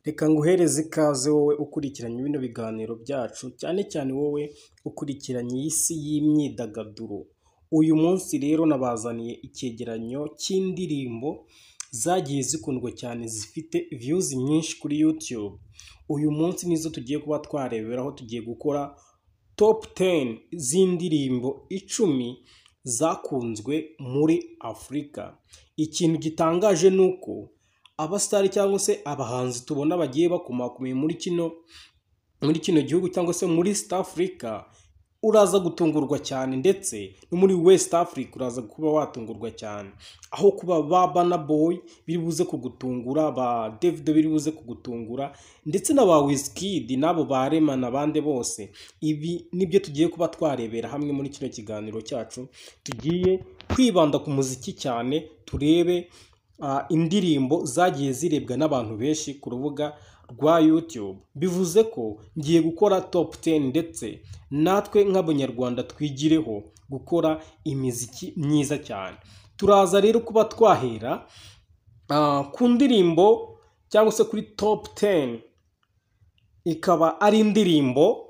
Reka nguhereze ikaze wowe ukurikiranye bino biganiro byacu, cyane cyane wowe ukurikiranye iyi si y'imyidagaduro. Uyu munsi rero nabazaniye icyegeranyo cy'indirimbo zagiye zikundwa cyane zifite views nyinshi kuri YouTube. Uyu munsi nizo tugiye kuba twareberaho, tugiye gukora top 10 z'indirimbo 10 zakunzwe muri Afurika. Ikintu gitangaje nuko abasitari cyangwa se abahanzi tubona bagiye bakomakomeye muri kino gihugu cyangwa se muri East Africa uraza gutungurwa cyane, ndetse no muri West Africa uraza kuba watungurwa cyane, aho kuba ba Burna Boy biri buze kugutungura, ba Davido biri buze kugutungura, ndetse na ba Wizkid nabo ba Rema n'abandi bose. Ibi nibyo tugiye kuba twarebera hamwe muri kino kiganiro cyacu. Tugiye kwibanda ku muziki cyane, turebe indirimbo zagiye zirebwa n'abantu benshi ku rubuga rwa YouTube. Bivuze ko ngiye gukora top 10, ndetse natwe nk'abanyarwanda twigireho gukora imiziki myiza cyane. Turaza rero kuba twahera ku ndirimbo cyangwa se kuri top 10, ikaba ari indirimbo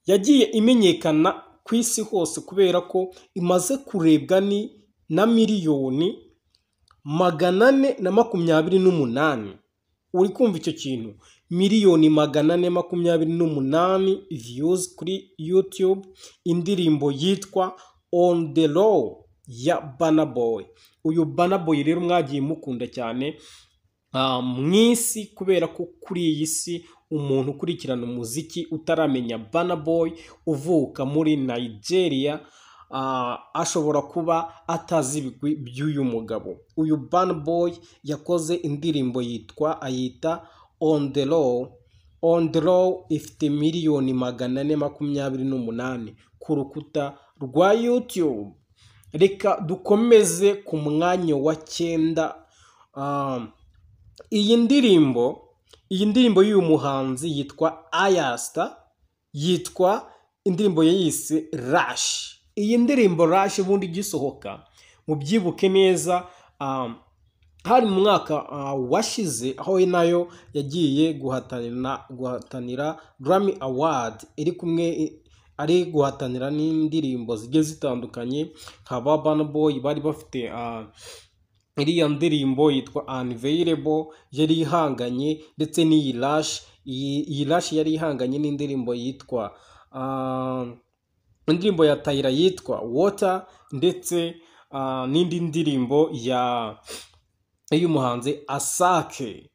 yagiye imenyekana ku isi hose kubera ko imaze kurebwa na miliyoni 428. Uri kumva icyo kintu? Miliyoni 428 views kuri YouTube. Indirimbo yitwa On The Low ya Burna Boy. Uyu Burna Boy rero mwagiye mukunda cyane mwisi, kubera ko kuri iyi si umuntu ukurikirana umuziki utaramenya Burna Boy uvuka muri Nigeria ashobora kuba atazi ibigwi by'uyu mugabo. Uyu Burna Boy yakoze indirimbo ayita On The Low. On The Low ifite miliyoni 428 ku rukuta rwa YouTube. Reka dukomeze ku mwanya wa 9. Iyi ndirimbo y'uyu muhanzi yitwa Ayasta, yitwa indirimbo yayise Rush. Iyi ndirimbo Rush ubundi gisohoka mubyibuke neza, hari mu mwaka washize, aho nayo yagiye guhatanira Grammy Award, ari guhatanira n'indirimbo zigiye zitandukanye. nka Burna Boy bari bafite iriya ndirimbo yitwa Unavailable yari ihanganye, ndetse n'iyi Rush. Iyi Rush yari ihanganye n'indirimbo yitwa indirimbo ya Tyla yitwa Water, ndetse n'indi ndirimbo y'umuhanzi Asake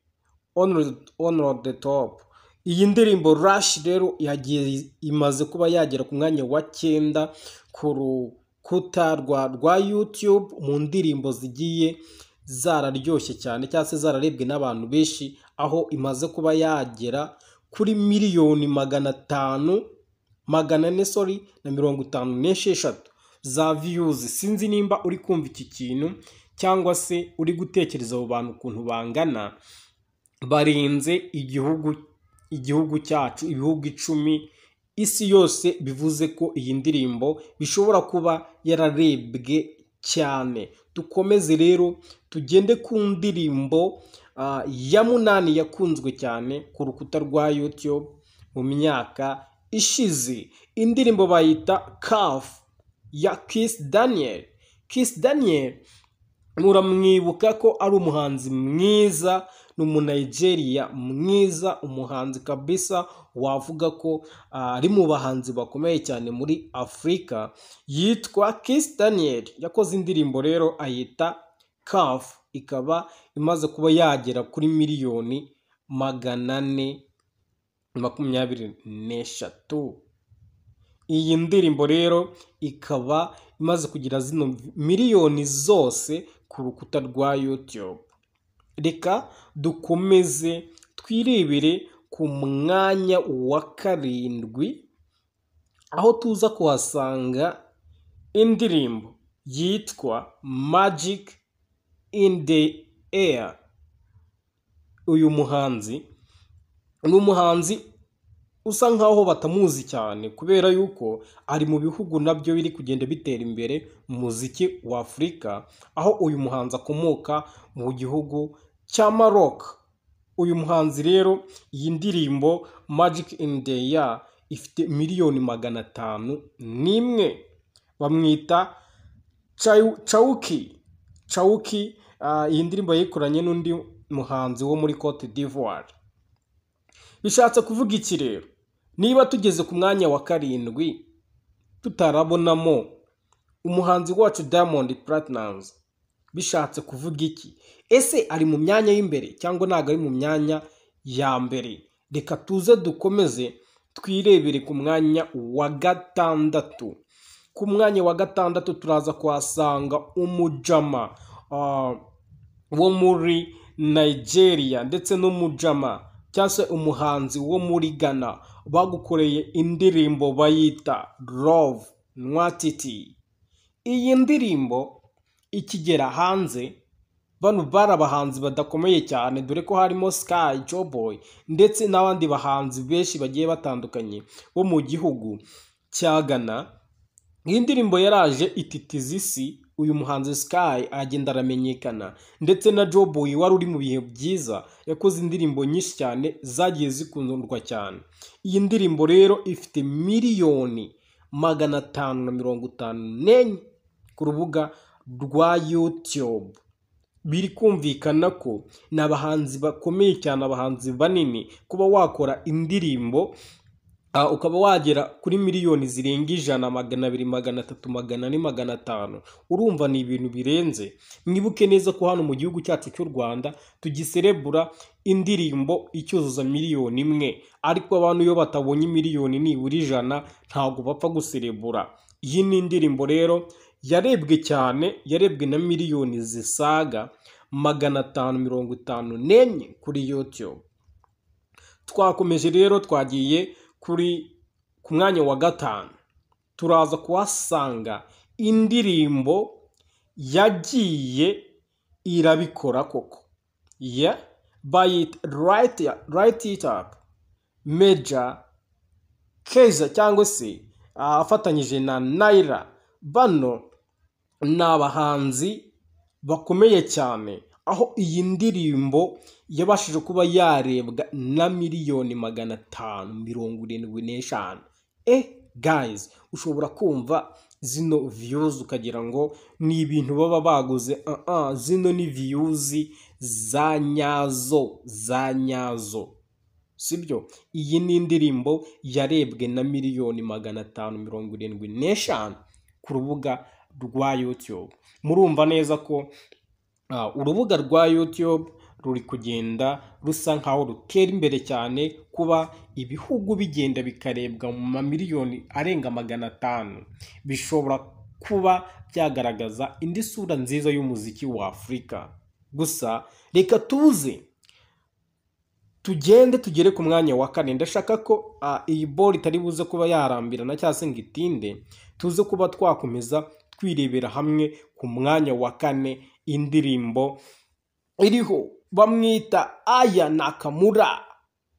On The Top. Iyi ndirimbo Rush rero yagiye imaze kuba yagera ku mwanya wa 9 ku rukuta rwa YouTube mu ndirimbo zigiye zararyoshye cyane cyangwa se zararebwe n'abantu benshi, aho imaze kuba yagera kuri miliyoni 456 za views. Sinzi nimba uri kumva iki kintu cyangwa se uri gutekereza abo bantu ukuntu bangana, barenze igihugu cyacu, ibihugu 10 isi yose. Bivuze ko iyi ndirimbo bishobora kuba yararebwe cyane. Dukomeze rero tugende ku ndirimbo ya 8 yakunzwe cyane ku rukuta rwa YouTube mu myaka ishize. Indirimbo bayita Cuff ya Kiss Daniel. Kiss Daniel muramwibuka ko ari umuhanzi mwiza, n'umunigeria mwiza, umuhanzi kabisa wavuga ko ari mu bahanzi bakomeye cyane muri Afurika. Yitwa Kiss Daniel, yakoze indirimbo rero ayita Cuff, ikaba imaze kuba yagera kuri miliyoni 423. Iyi ndirimbo rero ikaba imaze kugira zino miliyoni zose ku rukuta rwa YouTube. Reka dukomeze twirebere ku mwanya wa 7, aho tuza kuhasanga indirimbo yitwa Magic in the Air. Uyu muhanzi ni umuhanzi usa nkaho batamuzi cyane, kubera yuko ari mu bihugu nabyo biri kugenda bitera imbere mu muziki wa Afurika, aho uyu muhanzi akomoka mu gihugu cya Maroc. uyu muhanzi rero iyi ndirimbo Magic in the Air ifite miliyoni 501. Bamwita Chauki. Iyi ndirimbo yayikoranye n'undi muhanzi wo muri Cote d'Ivoire. Bishatse kuvuga iki rero? Niba tugeze ku mwanya wa 7 tutarabonamo umuhanzi wacu Diamond Platnumz, bishatse kuvuga iki? Ese ari mu myanya y'imbere cyangwa ntago ari mu myanya ya mbere? Reka tuze dukomeze twirebere ku mwanya wa 6. Ku mwanya wa 6 turaza kuhasanga umujama wo muri Nigeria ndetse n'umujama cyangwa se umuhanzi wo muri Ghana bagukoreye indirimbo bayita Love Nwatiti. Iyi ndirimbo ikigera hanze, bano bari abahanzi badakomeye cyane, dore ko harimo Sky, Joboy ndetse n'abandi bahanzi benshi bagiye batandukanye bo mu gihugu cya Ghana. Iyi ndirimbo yaraje ititiza isi, uyu muhanzi Sky agenda aramenyekana, ndetse na Joboy wari uri mu bihe byiza yakoze indirimbo nyinshi cyane zagiye zikundwa cyane. Iyi ndirimbo rero ifite miliyoni 554 ku rubuga rwa YouTube. Biri kumvikana ko ni abahanzi bakomeye cyane, abahanzi banini, kuba wakora indirimbo ukaba wagera kuri miliyoni zirenga 100, 200, 300, 400, 500. Urumva ni ibintu birenze. Mwibuke neza ko hano mu gihugu cyacu cy'u Rwanda tugiserebura indirimbo icyuzuza miliyoni 1, ariko abantu iyo batabonye miliyoni nibura 100 ntago bapfa guserebura. Iyi ni indirimbo rero yarebwe cyane, yarebwe na miliyoni zisaga 554 kuri YouTube. Twakomeje rero, twagiye ku mwanya wa 5. Turaza kuhasanga indirimbo yagiye irabikora koko, bayita Light It Up, Major Keza cyangwa se afatanyije na Naira. Bano ni abahanzi bakomeye cyane, aho iyi ndirimbo yabashije kuba yarebwa na miliyoni 575. Guys, ushobora kumva zino views ukagira ngo ni ibintu baba baguze. Zino ni views za nyazo, sibyo? Iyi ni indirimbo yarebwe na miliyoni 575 ku rubuga rwa YouTube. Murumva neza ko urubuga rwa YouTube ruri kugenda rusa nkaho rutera imbere cyane, kuba ibihugu bigenda bikarebwa mu mamiliyoni arenga 500 bishobora kuba byagaragaza indi sura nziza y'umuziki wa Afurika. Gusa reka tugere ku mwanya wa 4. Ndashaka ko iyi ball itari buze kuba yarambirana cyangwa se ngo itinde, tuze kuba twakomeza twirebera hamwe ku mwanya wa 4 indirimbo iriho bamwita Aya Nakamura.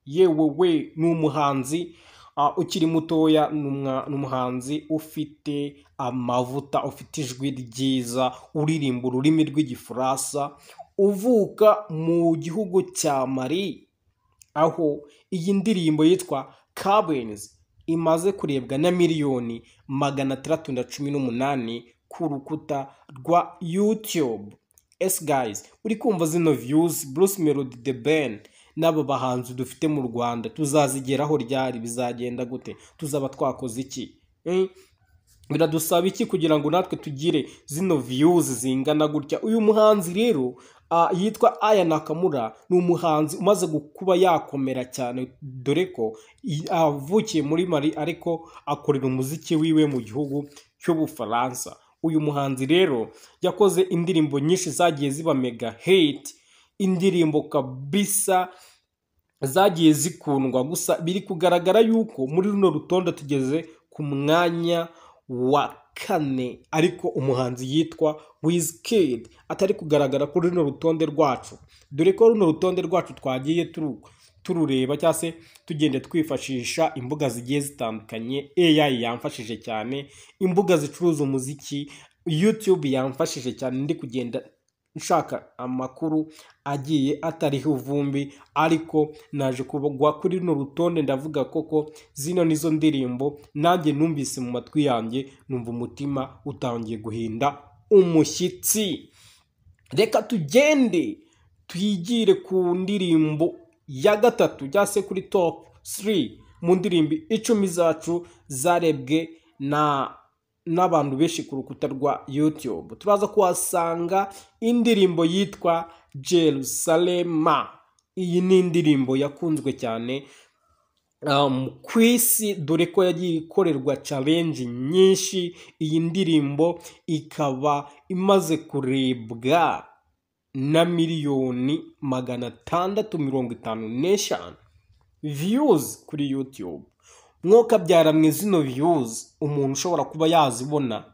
Yewe ni umuhanzi ukiri mutoya, n'umuhanzi ufite amavuta, ufite ijwi ryiza, uririmba ururimi rw'igifaransa, uvuka mu gihugu cya Mali, aho iyi ndirimbo yitwa Cabins imaze kurebwa na miliyoni 618 ku rukuta rwa YouTube. Guys, uri kumva zino views, Bruce Melody, The Ben n'abo bahanzi dufite mu Rwanda tuzazigeraho ryari? Bizagenda gute? Tuzaba twakoze iki? Biradusaba iki kugira ngo natwe tugire zino views zingana gutya? Uyu muhanzi rero yitwa Aya Nakamura, ni umuhanzi umaze kuba yakomera cyane, dore ko avukiye muri Mali ariko akorera umuziki wiwe mu gihugu cy'Ubufaransa. Uyu muhanzi rero yakoze indirimbo nyinshi zagiye ziba mega hit, indirimbo kabisa zagiye zikundwa. Gusa biri kugaragara yuko muri runo rutonde tugeze ku mwanya wa 4, ariko umuhanzi yitwa Wizkid atari kugaragara kuri runo rutonde rwacu, dore ko runo rutonde rwacu twagiye turureba cyangwa se tugende twifashisha imbuga zigiye zitandukanye. AI yamfashije cyane, imbuga zicuruza umuziki, YouTube yamfashije cyane, ndi kugenda nshaka amakuru agiye atariho uvumbi, ariko naje kugwa kuri runo rutonde ndavuga koko zino nizo ndirimbo nanjye numvise mu matwi yanjye numva umutima utangiye guhinda umushyitsi. Reka tugende twigire ku ndirimbo ya gatatu cyangwa se kuri top 3 mu ndirimbo 10 zacu zarebwe n'abantu benshi ku rukuta rwa YouTube. Turaza kuhasanga indirimbo yitwa Jerusalema. Iyi ni indirimbo yakunzwe cyane ku isi, dore ko yagiye ikorerwa challenge nyinshi. Iyi ndirimbo ikaba imaze kurebwa na miliyoni 655 views kuri YouTube. Mwoka byaramwe zino views umuntu ushobora kuba yazibona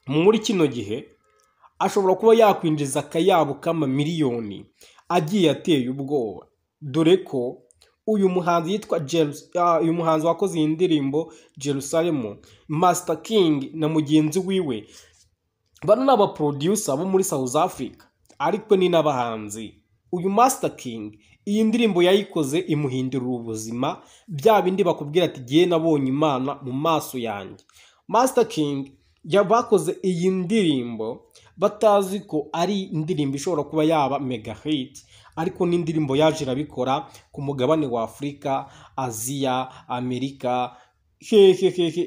muri kino gihe ashobora kuba yakwinjiza akayabo kama miliyoni agiye ateye ubwoba, dore ko uyu muhanzi yitwa uyu muhanzi wakoze iyi ndirimbo Jerusalem, Master King na mugenzi wiwe, bano n'aba producer bo muri South Africa ariko ni n'abahanzi. Uyu Master King iyi ndirimbo yayikoze imuhindura ubuzima, bya bindi bakubwira ati giye nabonye Imana mu maso yanjye. Master King yabakoze iyi ndirimbo batazi ko ari indirimbo ishobora kuba yaba mega hit, ariko ni indirimbo yaje irabikora ku mugabane wa Afurika, Aziya, Amerika,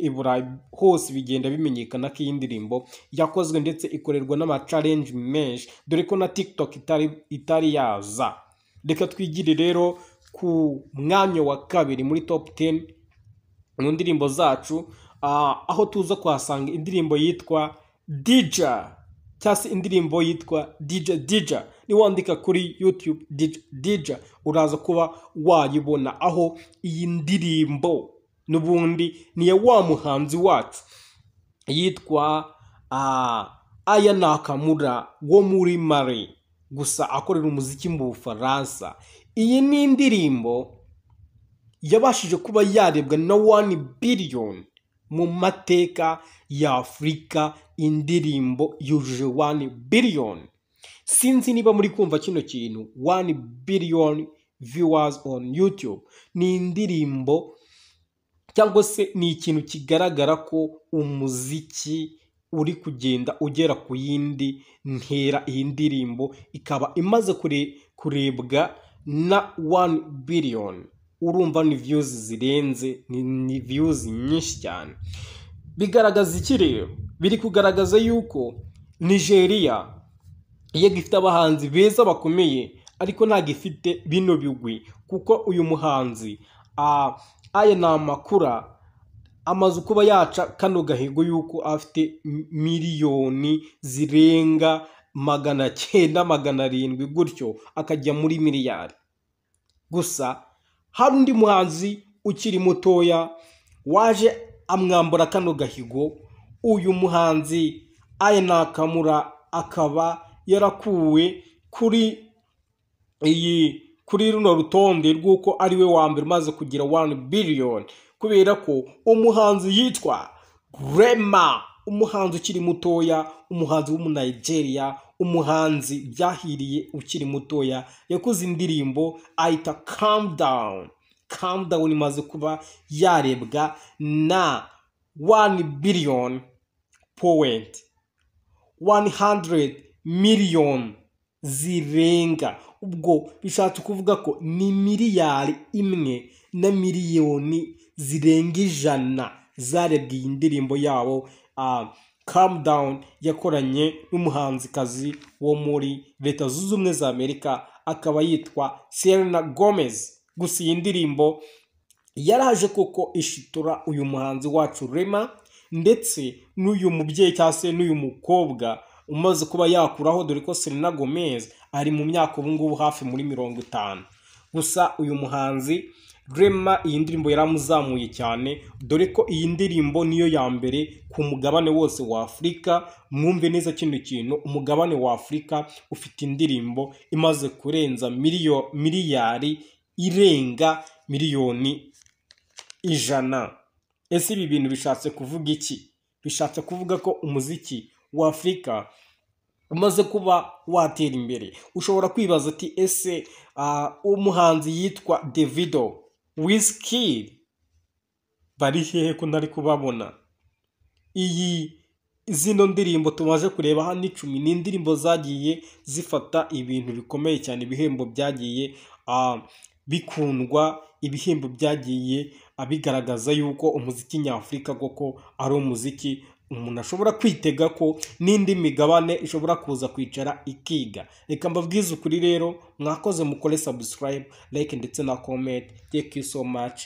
Iburayi hose bigenda bimenyekana ko iyi ndirimbo yakozwe ndetse ikorerwa n'ama challenge menshi, dore ko na TikTok itari yaza. Reka twigire rero ku mwanya wa kabiri muri top 10 mu ndirimbo zacu, aho tuza kuhasanga indirimbo yitwa Dija, cyangwa indirimbo yitwa Dija. Niwandika kuri YouTube Dija uraza kuba wayibona, aho iyi ndirimbo n'ubundi ni ya wa muhanzi wacu yitwa Aya Nakamura wo muri Mali, gusa akorera umuziki mu Bufaransa. Iyi ni indirimbo yabashije kuba yarebwa na 1 billion mu mateka ya Afurika. Indirimbo yujuje 1 billion. Sinzi niba muri kumva kino kintu, 1 billion viewers on YouTube. Ni indirimbo cyangwa se ni ikintu kigaragara ko umuziki uri kugenda ugera ku yindi ntera. Iyi ndirimbo ikaba imaze kurebwa na 1 billion. Urumva ni views zirenze, ni views nyinshi cyane. Bigaragaza iki rero? Biri kugaragaza yuko Nigeria yego ifite abahanzi beza bakomeye, ariko ntabwo ifite bino bigwi, kuko uyu muhanzi Aya Namakura amaze kuba yaca kano gahigo yuko afite miliyoni zirenga 900-700 gutyo akajya muri miliyari. Gusa hari undi muhanzi ukiri mutoya waje amwambura kano gahigo. Uyu muhanzi Aya Nakamura akaba yarakuwe kuri runo rutonde rw'uko ari we wa mbere umaze kugira 1 billion, kubera ko umuhanzi yitwa Rema, umuhanzi ukiri mutoya, umuhanzi w'umu-Nigeria, umuhanzi byahiriye ukiri mutoya, yakoze indirimbo ayita Calm Down. Calm Down imaze kuba yarebwa na 1 billion point 100 million zirenga. Ubwo bishatse kuvuga ko ni miliyari 1 na miliyoni zirenga 100 zarebwe iyi ndirimbo yabo Calm Down yakoranye n'umuhanzikazi wo muri Leta Zunze Ubumwe za Amerika, akaba yitwa Selena Gomez. Gusa iyi ndirimbo yaraje koko ishitura uyu muhanzi wacu Rema, ndetse n'uyu mubyeyi cyangwa se n'uyu mukobwa umaze kuba yakuraho, dore ko Selena Gomez ari mu myaka ubu ngubu hafi muri 50. Gusa uyu muhanzi Rema iyi ndirimbo yaramuzamuye cyane, dore ko iyi ndirimbo niyo ya mbere ku mugabane wose wa Afurika. Mwumve neza kino kintu, umugabane wa Afurika ufite indirimbo imaze kurenza miliyari irenga miliyoni 100. Ese ibi bintu bishatse kuvuga iki? Bishatse kuvuga ko umuziki wa Afurika umaze kuba watera imbere, ushobora kwibaza ati ese umuhanzi yitwa Davido, Wizkid bari hehe ko ntari kubabona? Zino ndirimbo tumaze kureba hano 10 ni indirimbo zagiye zifata ibintu bikomeye cyane, ibihembo byagiye bikundwa, ibihembo byagiye bigaragaza yuko umuziki nyafurika koko ari umuziki umuntu ashobora kwitega ko n'indi migabane ishobora kuza kwicara ikiga. Reka mbabwize ukuri rero, mwakoze mukore subscribe, like ndetse na comment. Thank you so much.